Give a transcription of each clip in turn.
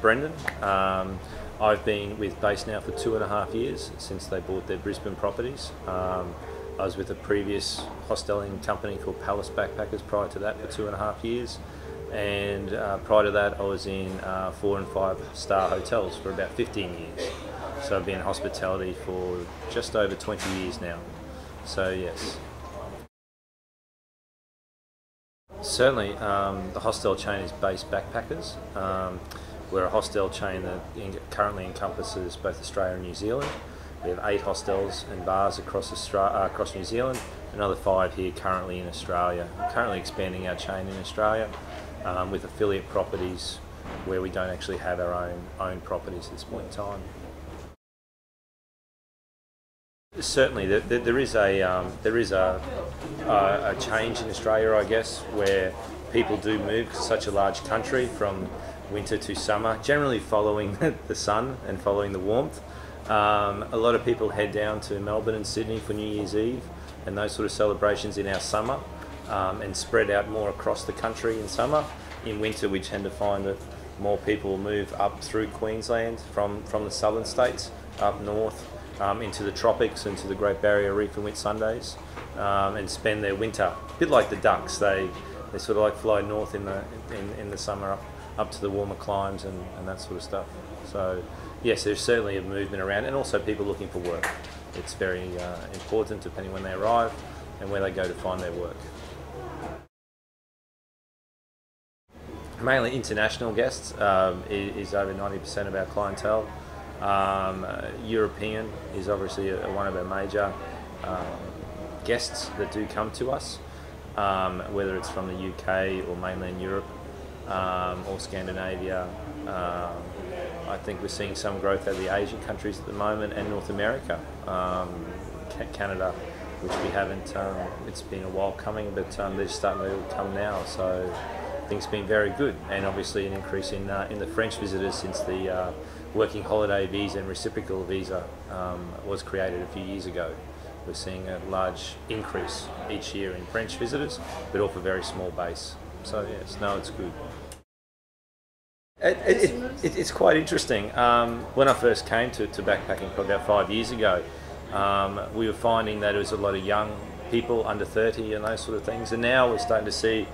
Brendan. I've been with BASE now for 2.5 years since they bought their Brisbane properties. I was with a previous hostelling company called BASE Backpackers prior to that for 2.5 years, and prior to that I was in 4 and 5 star hotels for about 15 years. So I've been in hospitality for just over 20 years now. So yes. Certainly, the hostel chain is BASE Backpackers. We're a hostel chain that currently encompasses both Australia and New Zealand. We have 8 hostels and bars across New Zealand, another 5 here currently in Australia. We're currently expanding our chain in Australia with affiliate properties where we don't actually have our own properties at this point in time. Certainly, there is a change in Australia, I guess, where people do move to such a large country from winter to summer, generally following the sun and following the warmth. A lot of people head down to Melbourne and Sydney for New Year's Eve and those sort of celebrations in our summer, and spread out more across the country in summer. In winter, we tend to find that more people move up through Queensland from the southern states up north. Into the tropics, into the Great Barrier Reef and Whitsundays, and spend their winter a bit like the ducks. They sort of like fly north in the summer up to the warmer climes and that sort of stuff. So yes, there's certainly a movement around, and also people looking for work. It's very important depending when they arrive and where they go to find their work. Mainly international guests is over 90% of our clientele. European is obviously one of our major guests that do come to us, whether it's from the UK or mainland Europe or Scandinavia. I think we're seeing some growth out of the Asian countries at the moment, and North America, Canada, which we haven't, it's been a while coming, but they're starting to come now, so I think it's been very good. And obviously an increase in the French visitors since the working holiday visa and reciprocal visa was created a few years ago. We're seeing a large increase each year in French visitors, but off a very small base. So yes, no, it's good. It's quite interesting. When I first came to backpacking probably about 5 years ago, we were finding that it was a lot of young people under 30 and those sort of things, and now we're starting to see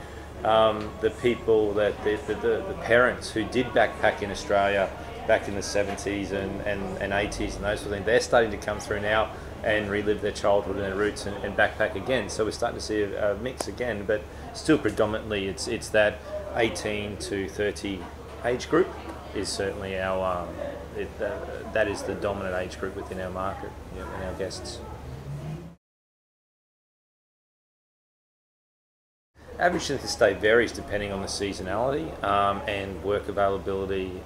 the people that the parents who did backpack in Australia back in the 70s and 80s and those sort of things, they're starting to come through now and relive their childhood and their roots and backpack again. So we're starting to see a mix again, but still predominantly it's that 18 to 30 age group is certainly our that is the dominant age group within our market, and our guests. Average length of stay varies depending on the seasonality and work availability.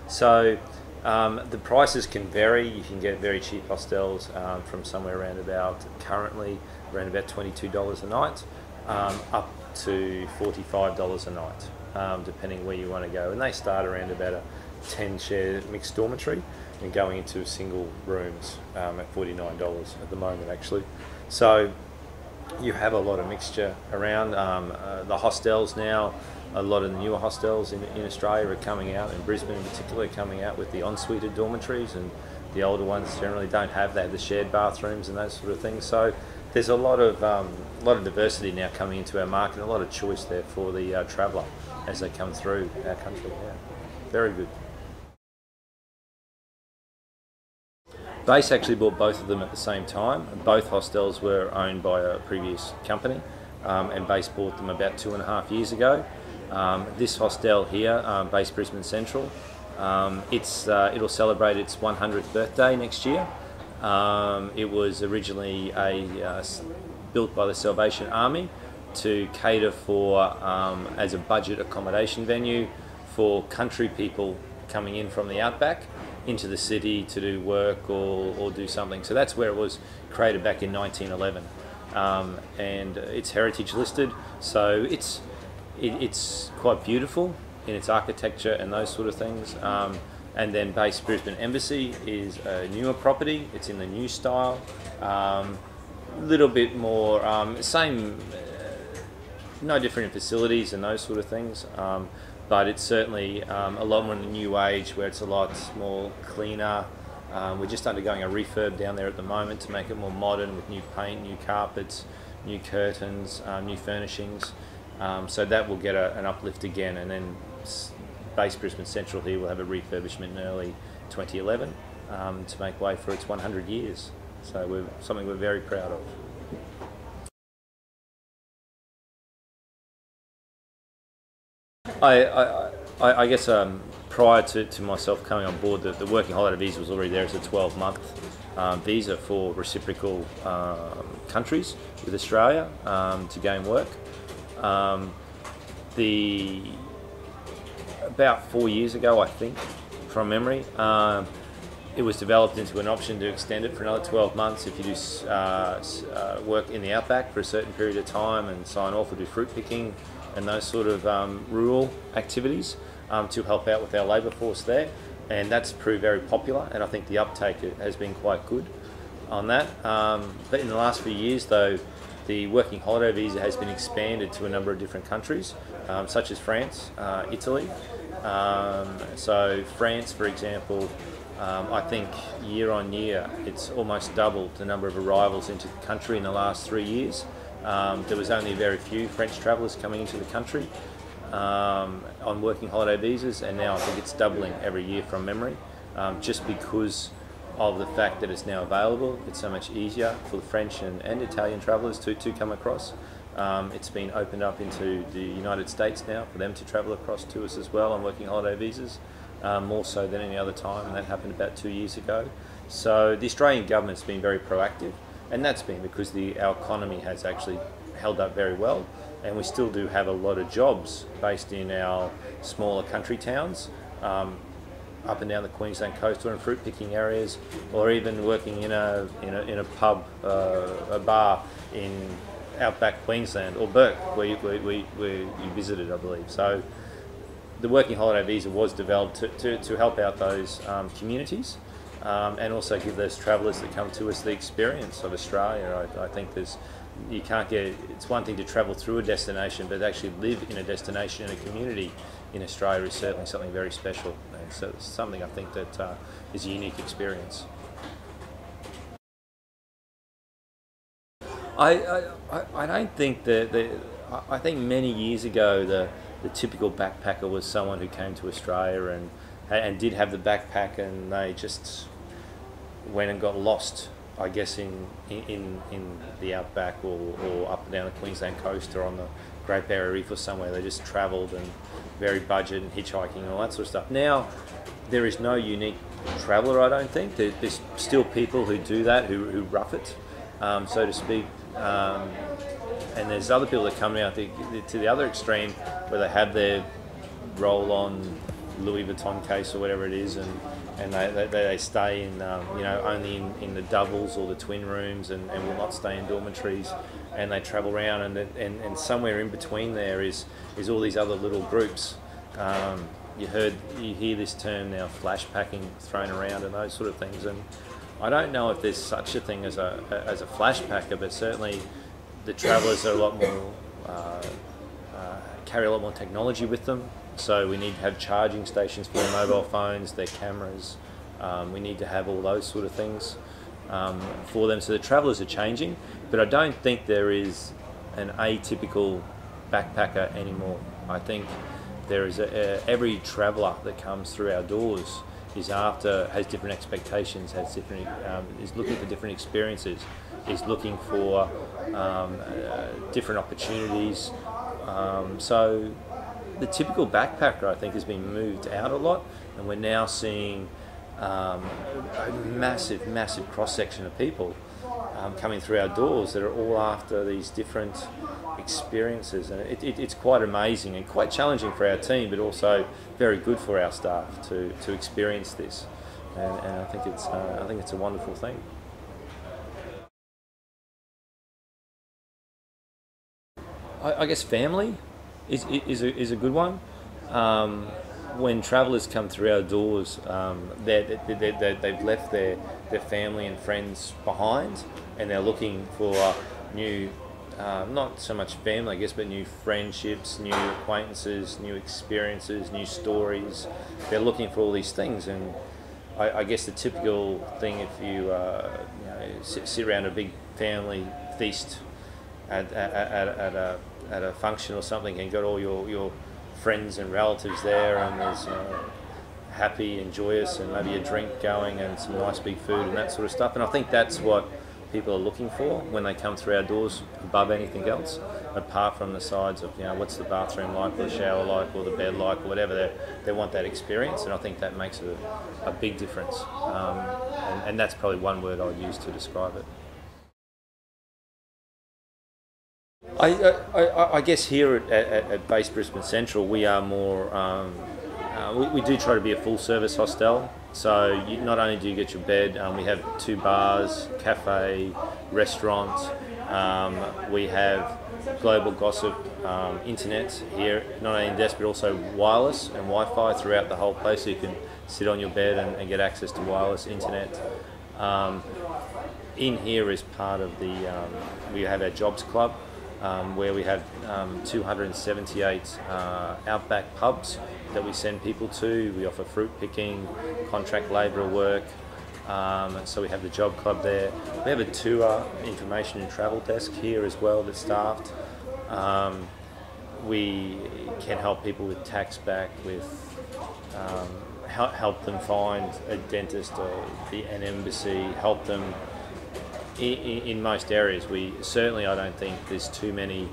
So the prices can vary. You can get very cheap hostels from somewhere around about, currently around about $22 a night, up to $45 a night, depending where you want to go. And they start around about a 10-share mixed dormitory and going into single rooms at $49 at the moment, actually. So you have a lot of mixture around. The hostels now, a lot of the newer hostels in Australia are coming out, in Brisbane in particular, coming out with the en-suited dormitories, and the older ones generally don't have that, the shared bathrooms and those sort of things. So there's a lot of diversity now coming into our market, and a lot of choice there for the traveller as they come through our country. Yeah, very good. BASE actually bought both of them at the same time. Both hostels were owned by a previous company, and BASE bought them about 2.5 years ago. This hostel here, BASE Brisbane Central, it'll celebrate its 100th birthday next year. It was originally built by the Salvation Army to cater for as a budget accommodation venue for country people coming in from the outback into the city to do work or do something. So that's where it was created back in 1911, and it's heritage listed, so it's quite beautiful in its architecture and those sort of things. And then BASE Brisbane Embassy is a newer property. It's in the new style, little bit more same, no different in facilities and those sort of things, but it's certainly a lot more in the new age where it's a lot more cleaner. We're just undergoing a refurb down there at the moment to make it more modern with new paint, new carpets, new curtains, new furnishings. So that will get an uplift again, and then BASE Brisbane Central here will have a refurbishment in early 2011 to make way for its 100 years. So something we're very proud of. I guess prior to myself coming on board, the working holiday visa was already there as a 12-month visa for reciprocal countries with Australia to gain work. About 4 years ago, I think, from memory, it was developed into an option to extend it for another 12 months if you do work in the outback for a certain period of time and sign off or do fruit picking and those sort of rural activities to help out with our labour force there. And that's proved very popular, and I think the uptake has been quite good on that. But in the last few years, though, the working holiday visa has been expanded to a number of different countries, such as France, Italy. So France, for example, I think year on year, it's almost doubled the number of arrivals into the country in the last 3 years. There was only very few French travellers coming into the country on working holiday visas, and now I think it's doubling every year from memory, just because of the fact that it's now available. It's so much easier for the French and Italian travellers to come across. It's been opened up into the United States now for them to travel across to us as well on working holiday visas, more so than any other time, and that happened about 2 years ago. So the Australian government's been very proactive, and that's been because our economy has actually held up very well, and we still do have a lot of jobs based in our smaller country towns, up and down the Queensland coast or in fruit picking areas, or even working in a pub, a bar in outback Queensland or Bourke, where you visited, I believe. So the working holiday visa was developed to help out those communities, and also give those travellers that come to us the experience of Australia. I think you can't get, it's one thing to travel through a destination, but actually live in a destination in a community in Australia is certainly something very special. And so it's something I think that is a unique experience. I don't think I think many years ago the typical backpacker was someone who came to Australia and did have the backpack, and they just went and got lost, I guess, in the outback or up and down the Queensland coast or on the Great Barrier Reef or somewhere. They just travelled and very budget and hitchhiking and all that sort of stuff. Now there is no unique traveller, I don't think. There's still people who do that, who rough it, so to speak. And there's other people that come out to the other extreme where they have their roll-on Louis Vuitton case or whatever it is, and they stay in only in the doubles or the twin rooms and will not stay in dormitories, and they travel around, and somewhere in between there is all these other little groups. You hear this term now, flash packing, thrown around and those sort of things, and I don't know if there's such a thing as a flash packer, but certainly the travellers are a lot more carry a lot more technology with them. So we need to have charging stations for their mobile phones, their cameras. We need to have all those sort of things for them. So the travellers are changing, but I don't think there is an atypical backpacker anymore. I think there is every traveller that comes through our doors has different expectations, is looking for different experiences, is looking for different opportunities. So the typical backpacker, I think, has been moved out a lot, and we're now seeing a massive cross-section of people coming through our doors that are all after these different experiences, and it's quite amazing and quite challenging for our team, but also very good for our staff to experience this, and I think it's a wonderful thing. I guess family is a good one. When travellers come through our doors, they've left their family and friends behind, and they're looking for new not so much family, I guess, but new friendships, new acquaintances, new experiences, new stories. They're looking for all these things, and I guess the typical thing, if you, sit around a big family feast at a function or something, and got all your friends and relatives there, and there's happy and joyous, and maybe a drink going, and some nice big food and that sort of stuff. And I think that's what people are looking for when they come through our doors, above anything else, apart from the sides of, what's the bathroom like, or the shower like, or the bed like, or whatever. They want that experience, and I think that makes a big difference. And that's probably one word I'd use to describe it. I guess here at BASE Brisbane Central, we are more, we do try to be a full service hostel. So not only do you get your bed, we have 2 bars, cafe, restaurant, we have global gossip, internet here, not only in desk but also wireless and Wi-Fi throughout the whole place, so you can sit on your bed and get access to wireless internet. In here is part of the, we have our jobs club, where we have 278 outback pubs that we send people to. We offer fruit picking, contract labourer work, so we have the job club there. We have a tour, information and travel desk here as well that's staffed. We can help people with tax back, with help them find a dentist or an embassy, help them in most areas. I don't think there's too many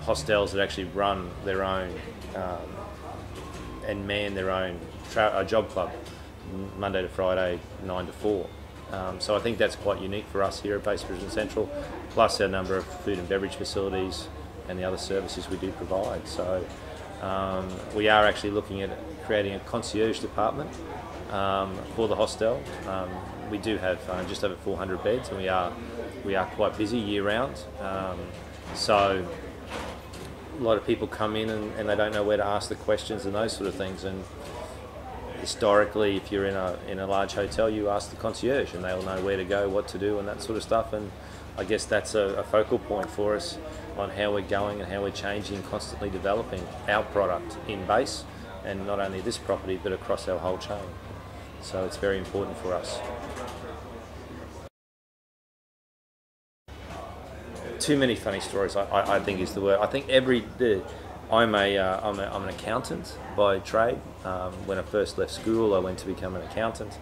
hostels that actually run their own and man their own job club Monday to Friday, 9 to 4. So I think that's quite unique for us here at BASE Brisbane Central, plus our number of food and beverage facilities and the other services we do provide. So we are actually looking at creating a concierge department for the hostel. We do have just over 400 beds, and we are quite busy year round. So a lot of people come in and they don't know where to ask the questions and those sort of things. And historically, if you're in a large hotel, you ask the concierge, and they'll know where to go, what to do, and that sort of stuff. And I guess that's a focal point for us on how we're going and how we're changing and constantly developing our product in BASE, and not only this property but across our whole chain. So it's very important for us. Too many funny stories, I think, is the word. I think I'm an accountant by trade. When I first left school, I went to become an accountant.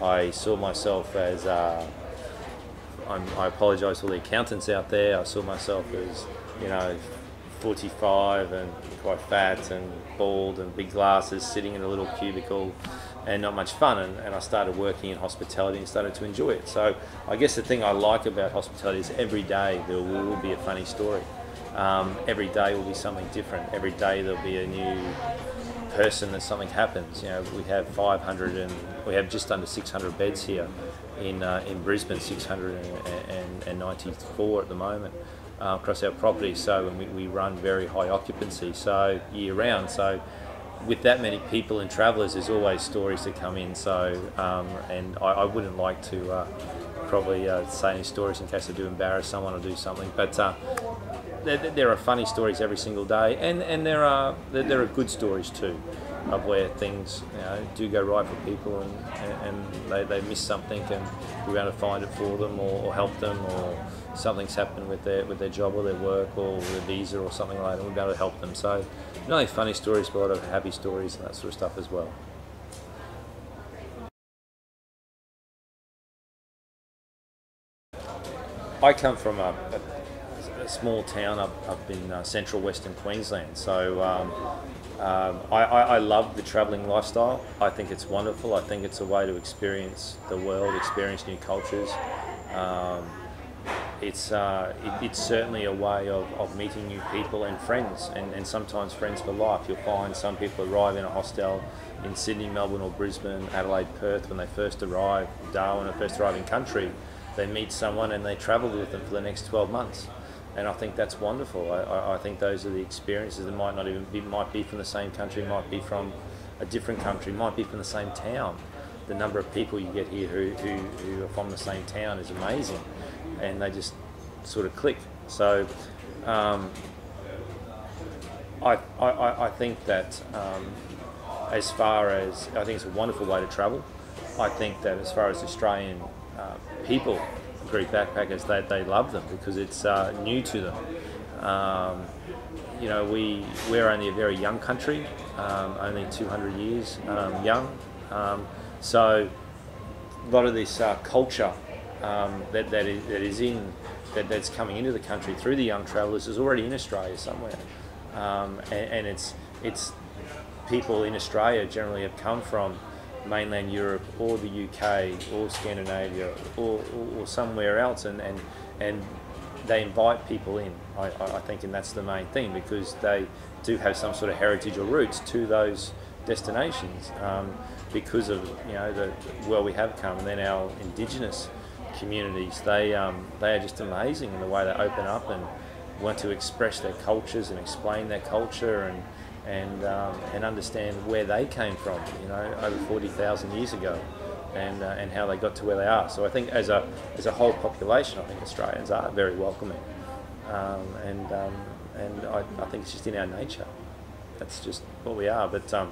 I saw myself as, I apologise for the accountants out there, I saw myself as, 45 and quite fat and bald and big glasses, sitting in a little cubicle and not much fun, and I started working in hospitality and started to enjoy it. So I guess the thing I like about hospitality is every day there will be a funny story. Every day will be something different. Every day there'll be a new person that something happens. We have 500 and we have just under 600 beds here in Brisbane, 694 at the moment across our property. So we run very high occupancy, so year round. So with that many people and travellers, there's always stories that come in. So and I wouldn't like to probably say any stories in case I do embarrass someone or do something, but there are funny stories every single day, and there are good stories too, of where things do go right for people, and they miss something, and we're able to find it for them or help them, or something's happened with their job or their work or with a visa or something like that, and we're able to help them. So not only funny stories, but a lot of happy stories and that sort of stuff as well. I come from a small town up in central Western Queensland, so I love the travelling lifestyle. I think it's wonderful. I think it's a way to experience the world, experience new cultures. It's certainly a way of meeting new people and friends, and sometimes friends for life. You'll find some people arrive in a hostel in Sydney, Melbourne or Brisbane, Adelaide, Perth, when they first arrive, Darwin, or first arrive in country. They meet someone and they travel with them for the next 12 months. And I think that's wonderful. I think those are the experiences that might not even might be from the same country, might be from a different country, might be from the same town. The number of people you get here who are from the same town is amazing, and they just sort of click. So I think that as far as, I think it's a wonderful way to travel. I think that as far as Australian people, Greek backpackers, they love them because it's new to them. You know, we're only a very young country, only 200 years young. So a lot of this culture that's coming into the country through the young travellers is already in Australia somewhere, and it's people in Australia generally have come from mainland Europe or the UK or Scandinavia or somewhere else, and they invite people in. I think, and that's the main thing, because they do have some sort of heritage or roots to those destinations, because of, you know, where we have come. And then our Indigenous communities, they are just amazing in the way they open up and want to express their cultures and explain their culture and understand where they came from, you know, over 40,000 years ago, and how they got to where they are. So I think as a whole population, I think Australians are very welcoming, and I think it's just in our nature. That's just what we are. But you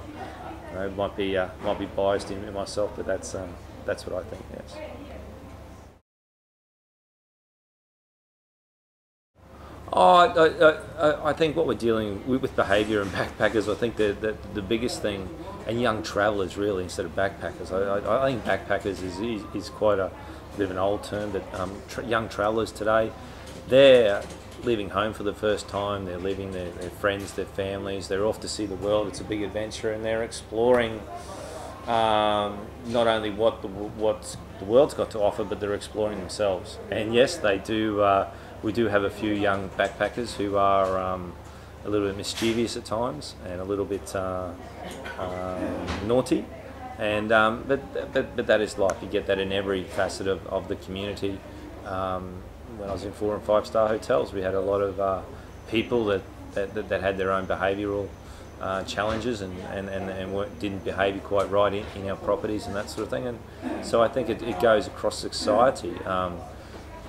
know, might be biased in myself, but that's what I think. Yes. I think what we're dealing with behaviour and backpackers, I think that the biggest thing, and young travellers really instead of backpackers. I think backpackers is quite a bit of an old term, but young travellers today, they're leaving home for the first time, they're leaving their friends, their families, they're off to see the world. It's a big adventure, and they're exploring not only what the world's got to offer, but they're exploring themselves. And yes, they do. We do have a few young backpackers who are a little bit mischievous at times and a little bit naughty, and but that is life. You get that in every facet of the community. When I was in 4- and 5-star hotels, we had a lot of people that had their own behavioural challenges and didn't behave quite right in our properties and that sort of thing. And so I think it goes across society.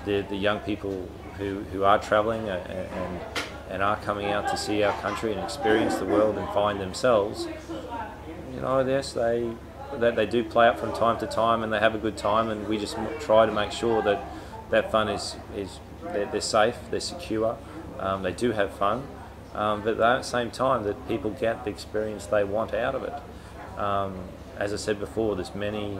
The young people who are travelling and are coming out to see our country and experience the world and find themselves, you know, yes, they do play up from time to time and they have a good time, and we just try to make sure that fun is they're safe, they're secure, they do have fun, but at the same time that people get the experience they want out of it. As I said before, there's many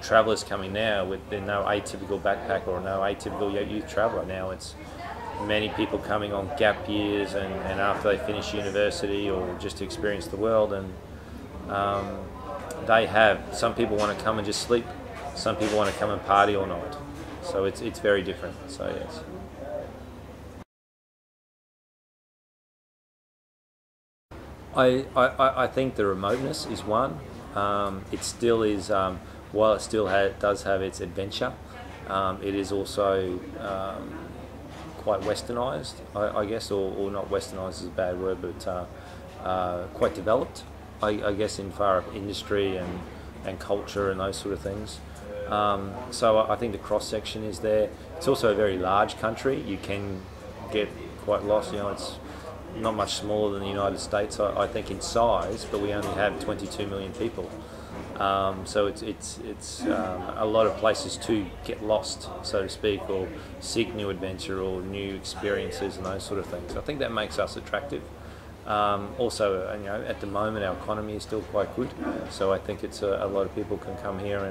travellers coming now with no atypical backpacker or no atypical youth traveller. Now it's many people coming on gap years and after they finish university or just to experience the world, and some people want to come and just sleep, some people want to come and party all night, so it's very different. So yes. I think the remoteness is one. It still is, while it still does have its adventure, it is also quite westernised, I guess, or not westernised is a bad word, but quite developed, I guess, in far of industry and culture and those sort of things. So I think the cross-section is there. It's also a very large country. You can get quite lost, you know, it's not much smaller than the United States, I think, in size, but we only have 22 million people. So it's a lot of places to get lost, so to speak, or seek new adventure or new experiences and those sort of things. I think that makes us attractive. Also, you know, at the moment our economy is still quite good, so I think it's a lot of people can come here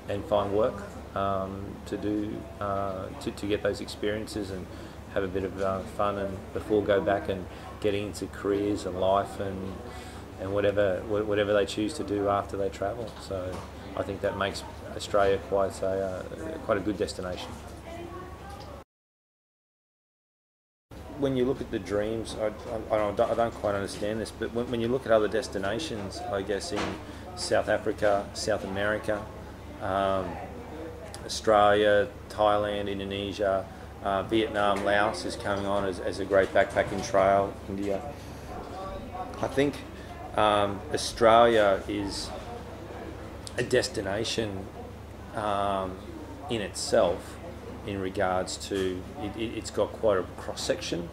and find work to do to get those experiences and have a bit of fun, and before go back and getting into careers and life and whatever they choose to do after they travel. So I think that makes Australia quite a good destination. When you look at the dreams, I don't quite understand this, but when you look at other destinations, I guess in South Africa, South America, Australia, Thailand, Indonesia, Vietnam, Laos is coming on as a great backpacking trail, India. I think Australia is a destination in itself in regards to it's got quite a cross section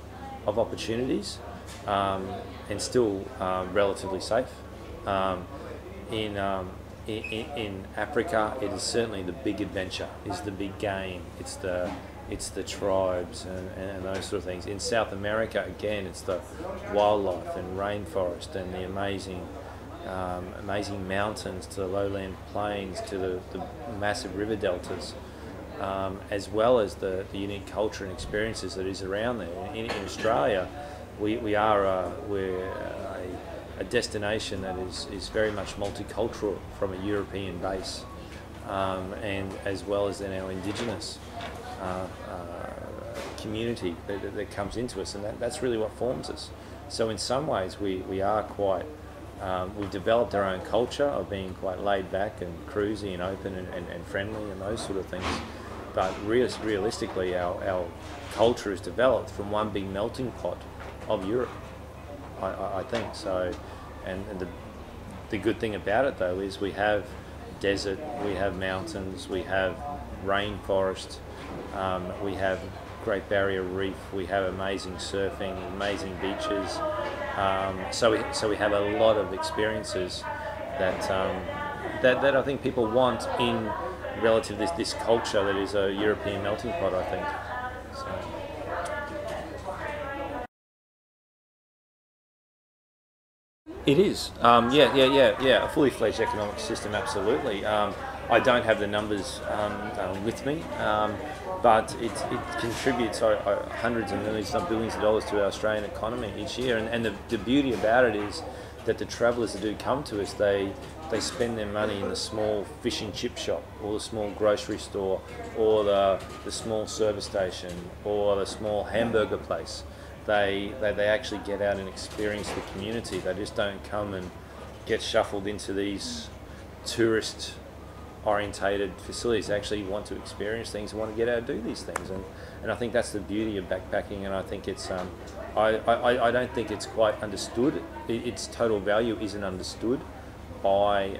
of opportunities, and still relatively safe. In Africa, it is certainly the big adventure, is the big game. It's the tribes and those sort of things. In South America, again, it's the wildlife and rainforest and the amazing mountains to the lowland plains to the massive river deltas, as well as the unique culture and experiences that is around there. In Australia, we're a destination that is very much multicultural from a European base, and as well as then our Indigenous community that comes into us, and that's really what forms us. So in some ways we are quite, we've developed our own culture of being quite laid back and cruisy and open and friendly and those sort of things, but realistically our culture is developed from one big melting pot of Europe, I think. So, and the good thing about it though is we have desert, we have mountains, we have rainforest, we have Great Barrier Reef, we have amazing surfing, amazing beaches. So we have a lot of experiences that I think people want in relative to this culture that is a European melting pot, I think. So. It is, yeah, a fully fledged economic system, absolutely. I don't have the numbers with me, but it contributes hundreds of millions, some billions of dollars to our Australian economy each year. And the beauty about it is that the travellers that do come to us, they spend their money in the small fish and chip shop, or the small grocery store, or the small service station, or the small hamburger place. They actually get out and experience the community. They just don't come and get shuffled into these tourist orientated facilities. They actually want to experience things and want to get out and do these things, and I think that's the beauty of backpacking. And I think it's I don't think it's quite understood. Its total value isn't understood by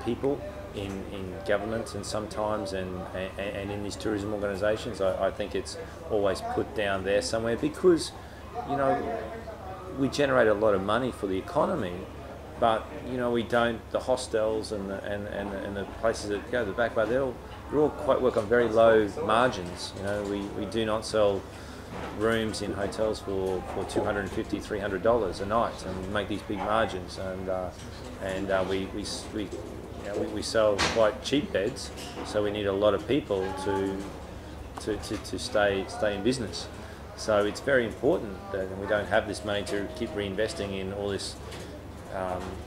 people in government and sometimes and in these tourism organisations. I think it's always put down there somewhere because, you know, we generate a lot of money for the economy, but you know we don't. The hostels and the places that go to the back bar, they're all quite work on very low margins. You know, we do not sell rooms in hotels for $250, $300 a night and make these big margins, and we sell quite cheap beds, so we need a lot of people to stay in business. So it's very important that we don't have this money to keep reinvesting in all this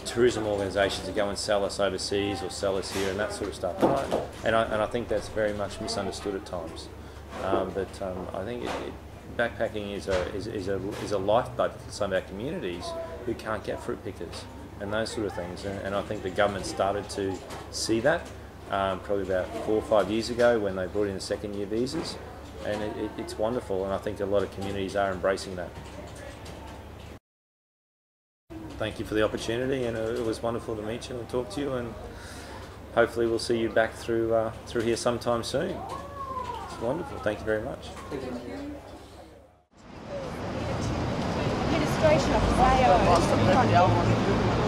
tourism organisations to go and sell us overseas or sell us here and that sort of stuff. And I think that's very much misunderstood at times. But I think backpacking is a lifeblood for some of our communities who can't get fruit pickers and those sort of things. And I think the government started to see that probably about 4 or 5 years ago when they brought in the second-year visas, and it's wonderful, and I think a lot of communities are embracing that. Thank you for the opportunity, and it was wonderful to meet you and talk to you, and hopefully we'll see you back through here sometime soon. It's wonderful. Thank you very much. Thank you. Administration of BASE.